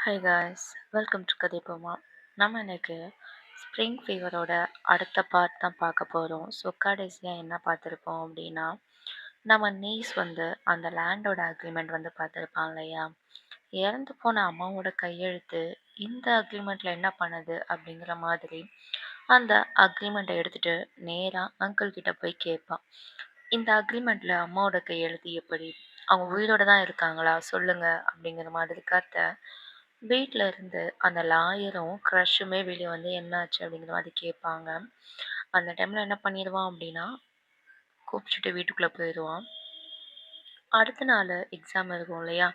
Hi guys, welcome to Kathaippoma. நம்ம இன்னைக்கு spring ஃபீவரோட அடுத்த பார்ட் தான் பார்க்க போகிறோம். ஸோ கடைசியாக என்ன பார்த்துருப்போம் அப்படின்னா, நம்ம நீஸ் வந்து அந்த லேண்டோட அக்ரிமெண்ட் வந்து பார்த்துருப்பான் இல்லையா. இறந்து போன அம்மாவோட கையெழுத்து இந்த அக்ரிமெண்ட்டில் என்ன பண்ணுது அப்படிங்கிற மாதிரி அந்த அக்ரிமெண்ட்டை எடுத்துகிட்டு நேராக அங்கிள் கிட்ட போய் கேட்பான். இந்த அக்ரிமெண்ட்டில் அம்மாவோட கையெழுத்து எப்படி, அவங்க உயிரோட தான் இருக்காங்களா சொல்லுங்க அப்படிங்கிற மாதிரி கத்த வீட்டில் இருந்து அந்த லாயரும் க்ரஷுமே வெளியே வந்து என்னாச்சு அப்படிங்கிற மாதிரி கேட்பாங்க. அந்த டைமில் என்ன பண்ணிடுவான் அப்படின்னா, கூப்பிட்டுட்டு வீட்டுக்குள்ளே போயிடுவான். அடுத்த நாள் எக்ஸாம் இருக்கும் இல்லையா,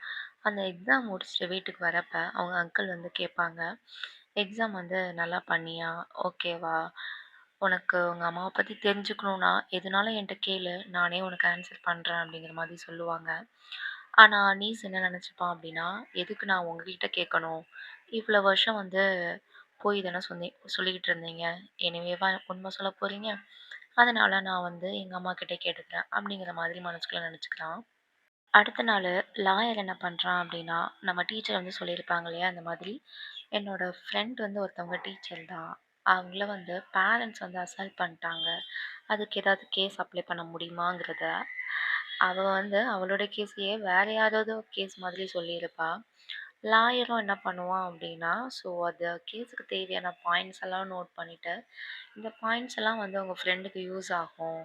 அந்த எக்ஸாம் முடிச்சுட்டு வீட்டுக்கு வரப்ப அவங்க அங்கிள் வந்து கேட்பாங்க, எக்ஸாம் வந்து நல்லா பண்ணியா, ஓகேவா, உனக்கு உங்கள் அம்மாவை பற்றி தெரிஞ்சுக்கணுன்னா எதுனாலும் என்கிட்ட கேளு, நானே உனக்கு ஆன்சர் பண்ணுறேன் அப்படிங்கிற மாதிரி சொல்லுவாங்க. ஆனால் நீஸ் என்ன நினச்சிப்பான் அப்படின்னா, எதுக்கு நான் உங்ககிட்ட கேட்கணும், இவ்வளோ வருஷம் வந்து போய் தானே சொல்லிக்கிட்டு இருந்தீங்க, என்னையவா உண்மை சொல்ல போகிறீங்க, அதனால் நான் வந்து எங்கள் அம்மா கிட்டே கேட்டுக்கிறேன் அப்படிங்கிற மாதிரி மனசுக்குள்ளே நினச்சிக்கிறான். அடுத்த நாள் லாயர் என்ன பண்ணுறான் அப்படின்னா, நம்ம டீச்சர் வந்து சொல்லியிருப்பாங்க இல்லையா, இந்த மாதிரி என்னோட ஃப்ரெண்ட் வந்து ஒருத்தவங்க டீச்சர் தான், அவங்கள வந்து பேரண்ட்ஸ் வந்து அசால்ட் பண்ணிட்டாங்க, அதுக்கு ஏதாவது கேஸ் அப்ளை பண்ண முடியுமாங்கிறத அவள் வந்து அவளோட கேஸையே வேற யாராவது கேஸ் மாதிரி சொல்லியிருப்பா. லாயரும் என்ன பண்ணுவான் அப்படின்னா, ஸோ அது கேஸுக்கு தேவையான பாயிண்ட்ஸ் எல்லாம் நோட் பண்ணிவிட்டு, இந்த பாயிண்ட்ஸ் எல்லாம் வந்து உங்கள் ஃப்ரெண்டுக்கு யூஸ் ஆகும்,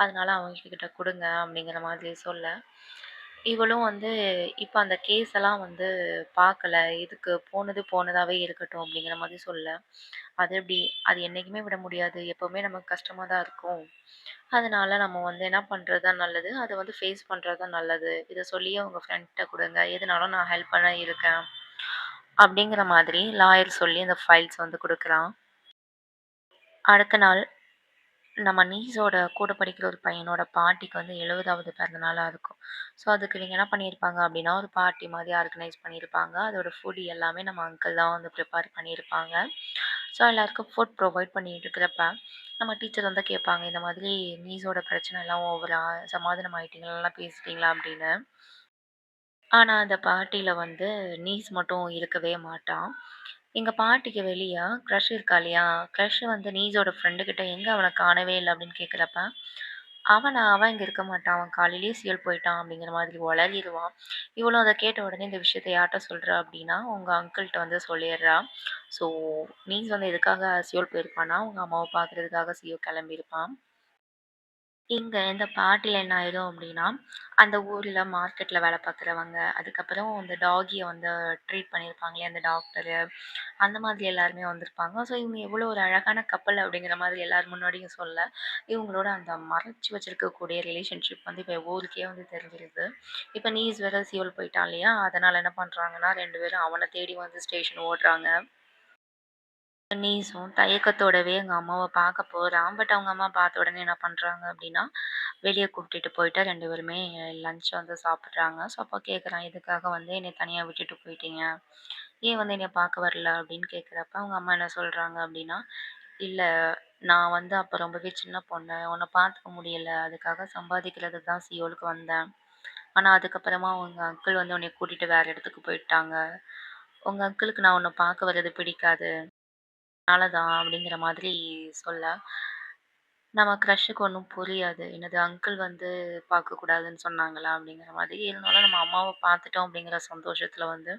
அதனால அவங்கக்கிட்ட கொடுங்க அப்படிங்கிற மாதிரி சொல்ல, இவளும் வந்து இப்போ அந்த கேஸ் எல்லாம் வந்து பார்க்கல, இதுக்கு போனது போனதாகவே இருக்கட்டும் அப்படிங்கிற மாதிரி சொல்ல, அது எப்படி, அது என்றைக்குமே விட முடியாது, எப்போவுமே நமக்கு கஷ்டமாக தான் இருக்கும், அதனால நம்ம வந்து என்ன பண்ணுறது தான் நல்லது, அதை வந்து ஃபேஸ் பண்ணுறது தான் நல்லது, இதை சொல்லியே உங்கள் ஃப்ரெண்ட்ட கொடுங்க, எதுனாலும் நான் ஹெல்ப் பண்ண இருக்கேன் அப்படிங்கிற மாதிரி லாயர் சொல்லி அந்த ஃபைல்ஸ் வந்து கொடுக்குறான். அடுத்த நாள் நம்ம நீஸோட கூட படிக்கிற ஒரு பையனோட பாட்டிக்கு வந்து 70வது பிறந்த நாளாக இருக்கும். ஸோ அதுக்கு இவங்க என்ன பண்ணியிருப்பாங்க அப்படின்னா, ஒரு பார்ட்டி மாதிரி ஆர்கனைஸ் பண்ணியிருப்பாங்க. அதோட ஃபுட் எல்லாமே நம்ம அங்கிள் தான் வந்து ப்ரிப்பேர் பண்ணியிருப்பாங்க. ஸோ எல்லாருக்கும் ஃபுட் ப்ரொவைட் பண்ணிட்டு இருக்கிறப்ப நம்ம டீச்சர் வந்து கேட்பாங்க, இந்த மாதிரி நீஸோட பிரச்சனை எல்லாம் ஓவரா சமாதானம் ஆயிட்டீங்களா, நல்லா பேசிட்டீங்களா அப்படின்னு. ஆனால் அந்த பார்ட்டியில் வந்து நீஸ் மட்டும் இருக்கவே மாட்டான். எங்கள் பாட்டிக்கு வெளியே க்ரஷ் இருக்கா இல்லையா, க்ரஷ் வந்து நீஸோட ஃப்ரெண்டுக்கிட்ட எங்கே அவனை காணவே இல்லை அப்படின்னு கேட்குறப்ப, அவன் இங்கே இருக்க மாட்டான், அவன் காலையிலேயே சியோல் போயிட்டான் அப்படிங்கிற மாதிரி உளறிடுவான். இவளும் அதை கேட்ட உடனே இந்த விஷயத்தை யார்கிட்ட சொல்கிறா அப்படின்னா, உங்கள் அங்கிள்கிட்ட வந்து சொல்லிடுறா. ஸோ நீஸ் வந்து எதுக்காக சியோல் போயிருப்பான்னா, அவங்க அம்மாவை பார்க்குறதுக்காக சியோ கிளம்பியிருப்பான். இந்த பார்ட்டில என்ன ஆயிடும் அப்படின்னா, அந்த ஊர்ல மார்க்கெட்ல வேலை பார்க்குறவங்க, அதுக்கப்புறம் அந்த டாகிய வந்து ட்ரீட் பண்ணியிருப்பாங்களே அந்த டாக்டரு, அந்த மாதிரி எல்லாருமே வந்திருப்பாங்க. ஸோ இவங்க எவ்வளோ ஒரு அழகான கப்பல் அப்படிங்கிற மாதிரி எல்லார் முன்னாடியும் சொல்ல, இவங்களோட அந்த மறைச்சு வச்சிருக்கக்கூடிய ரிலேஷன்ஷிப் வந்து இப்போ ஊருக்கே வந்து தெரிஞ்சிருது. இப்போ நீஸ் வேற சியோல் போயிட்டான் இல்லையா, அதனால என்ன பண்ணுறாங்கன்னா 2 பேரும் அவனை தேடி வந்து ஸ்டேஷன் ஓடுறாங்க. நீஸும் தயக்கத்தோடவே எங்க அம்மாவ பார்க்க போறான். பட் அவங்க அம்மா பார்த்த உடனே என்ன பண்றாங்க அப்படின்னா, வெளிய கூட்டிட்டு போயிட்டு 2 பேருமே லஞ்ச் வந்து சாப்பிடுறாங்க. ஸோ அப்போ கேட்குறான், "எதுக்காக வந்து என்னைய தனியா விட்டுட்டு போயிட்டீங்க? ஏன் வந்து என்னைய பார்க்க வரல?" அப்படின்னு கேட்குறப்ப, அவங்க அம்மா என்ன சொல்றாங்க அப்படின்னா, "இல்ல, நான் வந்து அப்போ ரொம்பவே சின்ன பொண்ணு. உன்ன பார்த்துக்க முடியல. அதுக்காக சம்பாதிக்கிறதுக்கு தான் சியோலுக்கு வந்தேன். ஆனா அதுக்கப்புறமா உங்க அங்கிள் வந்து உன்னைய கூட்டிட்டு வேற இடத்துக்கு போயிட்டாங்க. உங்க அங்கிளுக்கு நான் உன்ன பார்க்க வர்றது பிடிக்காது. தான் அப்படிங்கிற மாதிரி சொல்ல, நம்ம க்ரஷுக்கு ஒண்ணும் புரியாது. என்னது அங்கிள் வந்து பார்க்கக்கூடாதுன்னு சொன்னாங்களா? அப்படிங்கிற மாதிரி. இருந்தாலும் நம்ம அம்மாவ பார்த்துட்டோம் அப்படிங்கிற சந்தோஷத்துல வந்து,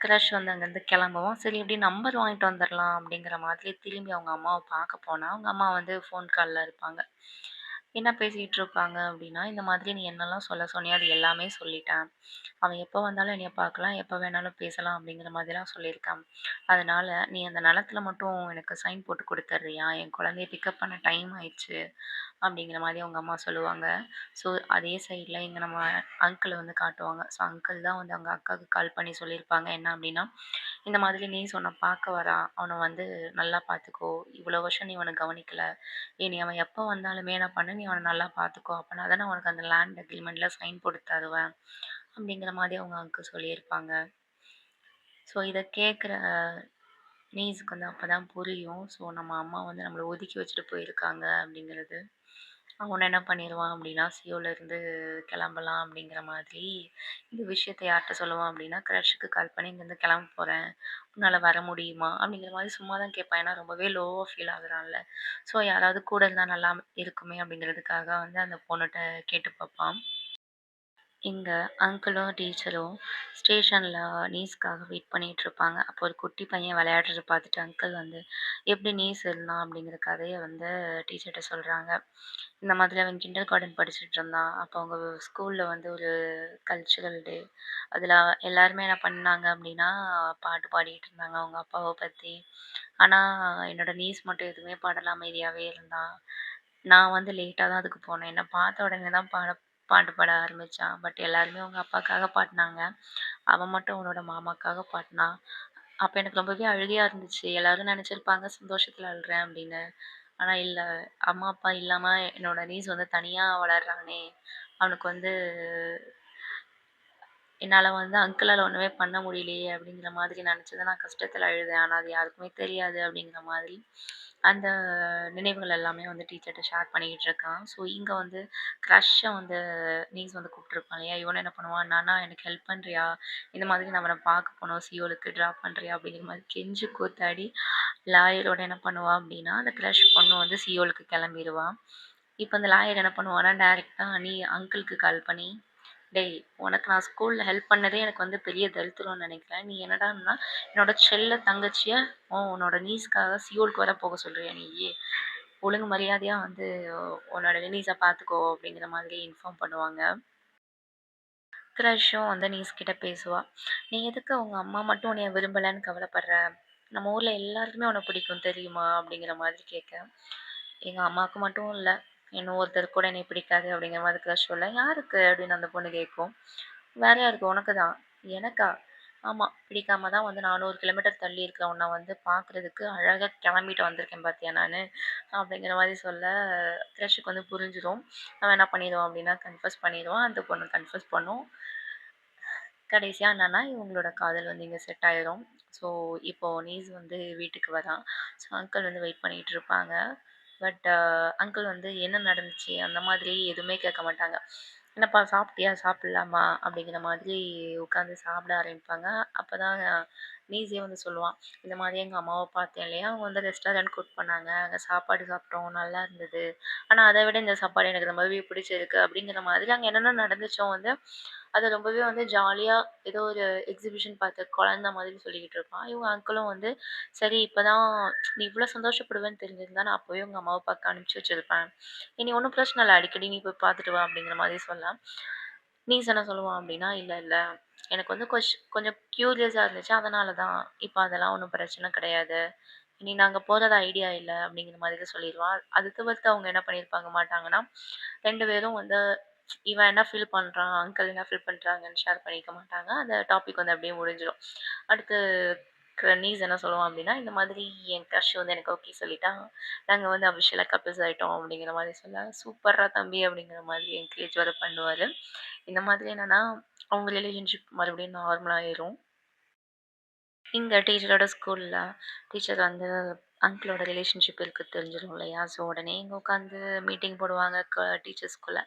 க்ரஷ் வந்து அங்கேருந்து கிளம்பவும், சரி எப்படியும் நம்பர் வாங்கிட்டு வந்துரலாம் அப்படிங்கிற மாதிரி திரும்பி அவங்க அம்மாவ பார்க்க போனா, அவங்க அம்மா வந்து ஃபோன் கால்ல இருப்பாங்க. என்ன பேசிட்டு இருப்பாங்க அப்படின்னா, இந்த மாதிரி நீ என்னெல்லாம் சொல்ல சொன்னியோ அது எல்லாமே சொல்லிட்டேன். அவன் எப்போ வந்தாலும் என்னைய பார்க்கலாம், எப்போ வேணாலும் பேசலாம் அப்படிங்கிற மாதிரிலாம் சொல்லியிருக்கான். அதனால நீ அந்த நிலத்துல மட்டும் எனக்கு சைன் போட்டு குடுத்துர்றியா? என் குழந்தைய பிக்கப் பண்ண டைம் ஆயிடுச்சு. அப்படிங்கிற மாரி அவங்க அம்மா சொல்லுவாங்க. ஸோ அதே சைட்ல இங்க நம்ம அங்கிள வந்து காட்டுவாங்க. ஸோ அங்கிள் தான் வந்து அவங்க அக்காவுக்கு கால் பண்ணி சொல்லியிருப்பாங்க. என்ன அப்படின்னா, இந்த மாதிரி நீஸ் உன்ன பார்க்க வரான். அவன வந்து நல்லா பார்த்துக்கோ. இவ்வளோ வருஷம் நீ அவன கவனிக்கல. இனி அவன் எப்போ வந்தாலுமே என்ன பண்ணு, நீ அவன நல்லா பார்த்துக்கோ. அப்பனா தானே உனக்கு அந்த லேண்ட் அக்ரீமெண்ட்ல சைன் போட்டு தருவேன். அப்படிங்கிற மாதிரி அவங்க அங்கிள் சொல்லியிருப்பாங்க. ஸோ இத கேட்குற நீஸுக்கு வந்து அப்பதான் புரியும். ஸோ நம்ம அம்மா வந்து நம்மள ஒதுக்கி வச்சுட்டு போயிருக்காங்க அப்படிங்கிறது. அவன் என்ன பண்ணிருவான் அப்படின்னா, சியோலருந்து கிளம்பலாம் அப்படிங்கிற மாதிரி இந்த விஷயத்த யார்ட்ட சொல்லுவான் அப்படின்னா, க்ரஷுக்கு கால் பண்ணி இங்கேருந்து கிளம்ப போறேன். உன்னால வர முடியுமா? அப்படிங்கிற மாதிரி சும்மா தான் கேட்பான். ஏன்னா ரொம்பவே லோவா ஃபீல் ஆகுறான்ல. ஸோ யாராவது கூட இருந்தா நல்லா இருக்குமே அப்படிங்கிறதுக்காக வந்து அந்த பொண்ணுட்ட கேட்டு பார்ப்பான். எங்க அங்கிளும், டீச்சரும் ஸ்டேஷன்ல நீஸ்க்காக வெயிட் பண்ணிட்டுருப்பாங்க. அப்போ ஒரு குட்டி பையன் விளையாடுறத பார்த்துட்டு அங்கிள் வந்து, எப்படி நீஸ் எழுதுனான் அப்படிங்கிற கதைய வந்து டீச்சர்ட்ட சொல்றாங்க. இந்த மாதிரி அவன் கிண்டர் கார்டன் படிச்சுட்டு இருந்தான். அப்போ அவங்க ஸ்கூல்ல வந்து ஒரு கல்ச்சுரல் டே. அதில எல்லாருமே என்ன பண்ணாங்க அப்படின்னா, பாட்டு பாடிட்டு இருந்தாங்க அவங்க அப்பாவ பத்தி. ஆனா, என்னோட நீஸ் மட்டும் எதுவுமே பாடல அமைதியாவே இருந்தா. நான் வந்து லேட்டா தான் அதுக்கு போனேன். என்ன பார்த்த உடனே தான் பாட்டு பாட ஆரம்பிச்சான். பட் எல்லாருமே அவங்க அப்பாக்காக பாடுனாங்க. அவன் மட்டும் அவனோட மாமாக்காக பாடுனான். அப்ப எனக்கு ரொம்பவே அழுகையா இருந்துச்சு. எல்லாரும் நெனச்சிருப்பாங்க சந்தோஷத்துல அழுறேன் அப்படின்னு. ஆனா இல்ல, அம்மா, அப்பா இல்லாம என்னோட நீஸ் வந்து தனியா வளர்றானே! அவனுக்கு வந்து என்னால வந்து அங்கிளால ஒண்ணுமே பண்ண முடியலையே! அப்படிங்கிற மாதிரி நெனச்சு தான் நான் கஷ்டத்துல அழுதேன். ஆனா அது யாருக்குமே தெரியாது அப்படிங்கிற மாதிரி, அந்த நினைவுகள் எல்லாமே வந்து டீச்சர்ட்ட ஷேர் பண்ணிக்கிட்டு இருக்கான். ஸோ இங்க வந்து க்ரஷ்ஷ வந்து நீஸ் வந்து கூப்ட்டுருப்பான் இல்லையா? இவனும் என்ன பண்ணுவான், "நானா எனக்கு ஹெல்ப் பண்றியா? இந்த மாதிரி நான் அவன பார்க்க போணும். சியோலுக்கு ட்ராப் பண்றியா?" அப்படிங்கிற மாரி கெஞ்சி கூத்தாடி லாயரோட என்ன பண்ணுவான் அப்படின்னா, அந்த க்ரஷ் பொண்ணு வந்து சியோலுக்கு கெளம்பிருவா. இப்ப அந்த லாயர் என்ன பண்ணுவான்னா, டைரக்ட்டா நீ அங்கிளுக்கு கால் பண்ணி, "டேய்! உனக்கு நான் ஸ்கூல்ல ஹெல்ப் பண்ணதே எனக்கு வந்து பெரிய தரித்திரம்னு நெனைக்கிறேன். நீ என்னடான்னா, என்னோட செல்ல தங்கச்சிய உன்னோட நீஸ்க்காக சியோலுக்கு வேற போக சொல்றியா நீயி? ஒழுங்கு மரியாதையா வந்து உன்னோட நீஸ பார்த்துக்கோ" அப்படிங்கிற மாதிரி இன்ஃபார்ம் பண்ணுவாங்க. க்ரஷும் வந்து நீஸ் கிட்ட பேசுவா. "நீ எதுக்கு உங்க அம்மா மட்டும் உன்னைய விரும்பலன்னு கவலைப்படுற? நம்ம ஊர்ல எல்லாருக்குமே உன்ன பிடிக்கும் தெரியுமா?" அப்படிங்கிற மாதிரி கேட்க, "எங்க அம்மாவுக்கு மட்டும் இல்ல. இன்னும் ஒருத்தருக்கு கூட என்னைய பிடிக்காது." அப்படிங்கிற மாதிரி க்ரஷ் சொல்ல, "யாருக்கு?" அப்படின்னு அந்த பொண்ணு கேட்கும். "வேற யாருக்கு? உனக்கு தான்." "எனக்கா?" "ஆமா. பிடிக்காம தான் வந்து 400 கிலோமீட்டர் தள்ளி இருக்கிற உன்ன வந்து பார்க்குறதுக்கு அழகா கிளம்பிட்டு வந்திருக்கேன் பார்த்தியா நானு." அப்படிங்கிற மாரி சொல்ல, க்ரஷுக்கு வந்து புரிஞ்சிரும். அவன் என்ன பண்ணிருவான் அப்படின்னா, கன்ஃபஸ் பண்ணிருவான். அந்த பொண்ணு கன்ஃபஸ் பண்ணும். கடைசியா என்னன்னா, இவங்களோட காதல் வந்து இங்க செட் ஆயிரும். ஸோ, இப்போ நீஸ் வந்து வீட்டுக்கு வரான். ஸோ, அங்கிள் வந்து வெயிட் பண்ணிட்டு இருப்பாங்க. பட் அங்கிள் வந்து என்ன நடந்துச்சு? அந்த மாதிரி எதுவுமே கேட்க மாட்டாங்க. "என்னப்பா சாப்பிட்டியா? சாப்பிடலாமா?" அப்படிங்கிற மாதிரி உட்காந்து சாப்பிட ஆரம்பிப்பாங்க. அப்பதான் நீஸே வந்து சொல்லுவான். "இந்த மாதிரி எங்க அம்மாவ பார்த்தேன் இல்லையா? அவங்க வந்து ரெஸ்டாரண்ட் கூட்டு போனாங்க. அங்க சாப்பாடு சாப்பிட்டோம். நல்லா இருந்தது. ஆனா அத விட இந்த சாப்பாடு எனக்கு ரொம்பவே பிடிச்சிருக்கு." அப்படிங்கிற மாதிரி அங்க என்னென்ன நடந்துச்சோ வந்து அது ரொம்பவே வந்து ஜாலியா ஏதோ ஒரு எக்ஸிபிஷன் பார்த்த குழந்த மாதிரி சொல்லிக்கிட்டு இருப்பான். இவங்க அங்கிளும் வந்து, "சரி இப்பதான் நீ இவ்ளோ சந்தோஷப்படுவேன்னு தெரிஞ்சிருந்தா நான் அப்பவே உங்க அம்மாவ பார்க்க அனுப்பிச்சு வச்சிருப்பேன். இனி ஒண்ணும் பிரச்சனை இல்ல. அடிக்கடி நீ போய் பார்த்துட்டு வா." அப்படிங்கிற மாதிரி சொல்ல, நீஸ் என்ன சொல்லுவான் அப்படின்னா, "இல்ல, இல்ல. எனக்கு வந்து கொஞ்சம் கியூரியஸா இருந்துச்சு. அதனால தான். இப்ப அதெல்லாம் ஒண்ணும் பிரச்சனை கிடையாது. இனி நாங்க போறது ஐடியா இல்ல." அப்படிங்கிற மாதிரி சொல்லிருவான். அது தவிர்த்து அவங்க என்ன பண்ணியிருப்பாங்க மாட்டாங்கன்னா, 2 பேரும் வந்து இவன் என்ன ஃபீல் பண்றான், அங்கிள் என்ன ஃபீல் பண்றாங்கன்னு ஷேர் பண்ணிக்க மாட்டாங்க. அந்த டாபிக் வந்து அப்படியே முடிஞ்சிரும். அடுத்து நீஸ் என்ன சொல்லுவான் அப்படின்னா, "இந்த மாதிரி என் க்ரஷ் வந்து எனக்கு ஓகே சொல்லிட்டான். நாங்க வந்து அஃபிஷியலா கப்பிள்ஸ் ஆயிட்டோம்." அப்படிங்கிற மாதிரி சொல்ல, "சூப்பர்ரா தம்பி" அப்படிங்கிற மாதிரி என்கரேஜ் வேற பண்ணுவாரு. இந்த மாதிரி என்னன்னா, அவங்க ரிலேஷன்ஷிப் மறுபடியும் நார்மல் ஆயிரும். எங்க டீச்சரோட ஸ்கூல்ல டீச்சர் வந்து அங்கிளோட ரிலேஷன்ஷிப் இருக்கு தெரிஞ்சிரும் இல்லையா? ஸோ உடனே இங்க உட்காந்து மீட்டிங் போடுவாங்க டீச்சர்ஸ்குள்ள.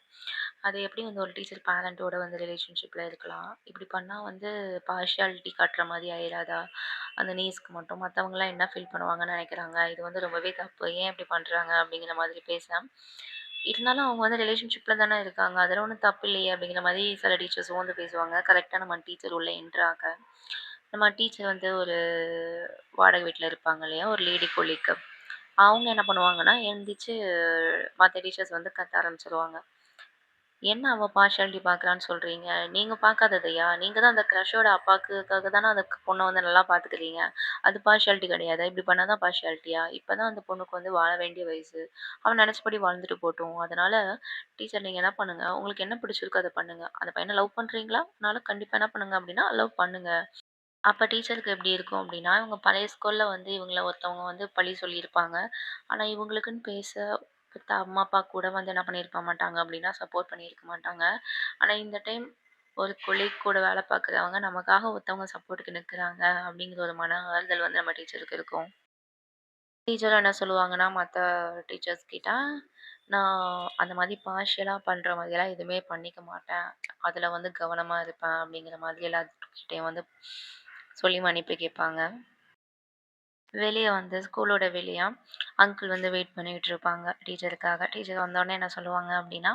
அது எப்படி வந்து ஒரு டீச்சர் பேரண்ட்டோட வந்து ரிலேஷன்ஷிப்ல இருக்கலாம்? இப்படி பண்ணா வந்து பார்ஷியாலிட்டி காட்டுற மாதிரி ஆயிராதா? அந்த நீஸ்க்கு மட்டும். மத்தவங்கலாம் என்ன ஃபீல் பண்ணுவாங்கன்னு நெனைக்கிறாங்க? இது வந்து ரொம்பவே தப்பு. ஏன் இப்படி பண்றாங்க? அப்படிங்கிற மாதிரி பேச, இருந்தாலும் அவங்க வந்து ரிலேஷன்ஷிப்ல தானே இருக்காங்க. அதுல ஒண்ணும் தப்பு இல்லையே அப்படிங்கிற மாரி சில டீச்சர்ஸும் வந்து பேசுவாங்க. கரெக்ட்டா நம்ம டீச்சர் உள்ள என்டர் ஆக, நம்ம டீச்சர் வந்து ஒரு வாடகை வீட்ல இருப்பாங்க இல்லையா? ஒரு லேடி கொலீக். அவங்க என்ன பண்ணுவாங்கன்னா, எந்திரிச்சு மத்த டீச்சர்ஸ் வந்து கத்த ஆரம்பிச்சுருவாங்க. "என்ன அவ பார்ஷியாலிட்டி பார்க்குறான்னு சொல்றீங்க? நீங்க பார்க்காததையா? நீங்க தான் அந்த க்ரஷோட அப்பாக்குக்காக தானே அந்த பொண்ண வந்து நல்லா பார்த்துக்கிறீங்க. அது பார்ஷியாலிட்டி கிடையாதா? இப்படி பண்ணா தான் பார்ஷியாலிட்டியா? இப்ப தான் அந்த பொண்ணுக்கு வந்து வாழ வேண்டிய வயசு. அவ நெனச்சபடி வாழ்ந்துட்டு போட்டும். அதனால டீச்சர் நீங்க என்ன பண்ணுங்க, உங்களுக்கு என்ன பிடிச்சிருக்கோ அத பண்ணுங்க. அந்த பையன லவ் பண்றீங்களா? அதனால கண்டிப்பா என்ன பண்ணுங்க அப்படின்னா, லவ் பண்ணுங்க." அப்ப டீச்சருக்கு எப்படி இருக்கும் அப்படின்னா, இவங்க பழைய ஸ்கூல்ல வந்து இவங்கள ஒருத்தவங்க வந்து பழி சொல்லியிருப்பாங்க. ஆனா இவங்களுக்குன்னு பேச பெத்த அம்மா, அப்பா கூட வந்து என்ன பண்ணியிருக்க மாட்டாங்க அப்படின்னா, சப்போர்ட் பண்ணியிருக்க மாட்டாங்க. ஆனா இந்த டைம் ஒரு கொலீக் கூட வேலை பார்க்குறவங்க நமக்காக ஒருத்தவங்க சப்போர்ட்டுக்கு நிற்கிறாங்க அப்படிங்கிற ஒரு மன ஆறுதல் வந்து நம்ம டீச்சருக்கு இருக்கும். டீச்சரும் என்ன சொல்லுவாங்கன்னா, மத்த டீச்சர்ஸ் கிட்ட, நான் அந்த மாதிரி பார்ஷியலா பண்ற மாதிரிலாம் எதுவுமே பண்ணிக்க மாட்டேன். அதில வந்து கவனமா இருப்பேன் அப்படிங்கிற மாதிரி எல்லாத்துக்கிட்டயும் வந்து சொல்லி மன்னிப்பு கேட்பாங்க. வெளிய வந்து ஸ்கூலோட வெளிய அங்கிள் வந்து வெயிட் பண்ணிட்டு இருப்பாங்க டீச்சருக்காக. டீச்சர் வந்தோனே என்ன சொல்லுவாங்க அப்படின்னா,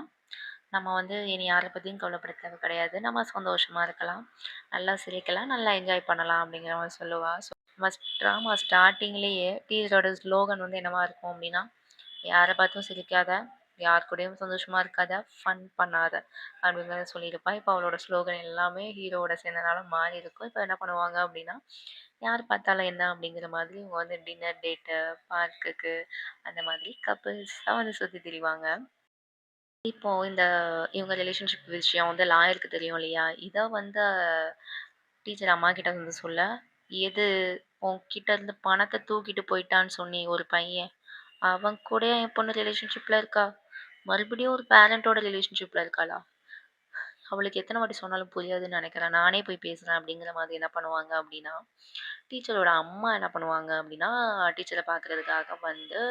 நம்ம வந்து இனி யார பத்தியும் கவலைப்பட தேவை கிடையாது. நம்ம சந்தோஷமா இருக்கலாம். நல்லா சிரிக்கலாம், நல்லா என்ஜாய் பண்ணலாம் அப்படிங்கிற மாரி சொல்லுவா. ட்ராமா ஸ்டார்ட்டிங்லேயே டீச்சரோட ஸ்லோகன் வந்து என்னவா இருக்கும் அப்படின்னா, யார பார்த்தும் சிரிக்காத, யார் கூடயும் சந்தோஷமா இருக்காத, ஃபன் பண்ணாத அப்படிங்கிறத சொல்லியிருப்பா. இப்போ அவளோட ஸ்லோகன் எல்லாமே ஹீரோவோட சேர்ந்தனால மாறி இருக்கும். இப்போ என்ன பண்ணுவாங்க அப்படின்னா, யார் பார்த்தாலும் என்ன அப்படிங்கிற மாதிரி இவங்க வந்து டின்னர் டேட்டு, பார்க்குக்கு அந்த மாதிரி கப்பிள்ஸா வந்து சுத்தி திரிவாங்க. இப்போ இவங்க ரிலேஷன்ஷிப் விஷயம் வந்து லாயருக்கு தெரியும் இல்லையா? இத வந்து டீச்சர் அம்மாகிட்ட வந்து சொல்ல, "எது உன்கிட்ட இருந்து பணத்த தூக்கிட்டு போயிட்டான்னு சொன்னியே ஒரு பையன், அவன் கூடயா என் பொண்ணு ரிலேஷன்ஷிப்ல இருக்கா? மறுபடியும் ஒரு பேரன்ட்டோட ரிலேஷன்ஷிப்ல இருக்காளா? அவளுக்கு எத்தன வாட்டி சொன்னாலும் புரியாதுன்னு நெனைக்கிறேன். நானே போய் பேசுறேன்." அப்படிங்கிற மாதிரி என்ன பண்ணுவாங்க அப்படின்னா, டீச்சரோட அம்மா என்ன பண்ணுவாங்க அப்படின்னா, டீச்சர பார்க்கறதுக்காக வந்து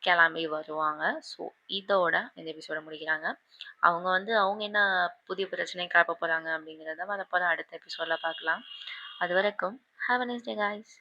கெளம்பி வருவாங்க. ஸோ, இதோட இந்த எபிசோட முடிக்கிறாங்க. அவங்க என்ன புதிய பிரச்சனை கிளப்ப போறாங்க அப்படிங்கிறத வரப்போற அடுத்த எபிசோட்ல பார்க்கலாம். அதுவரைக்கும் have a nice day guys.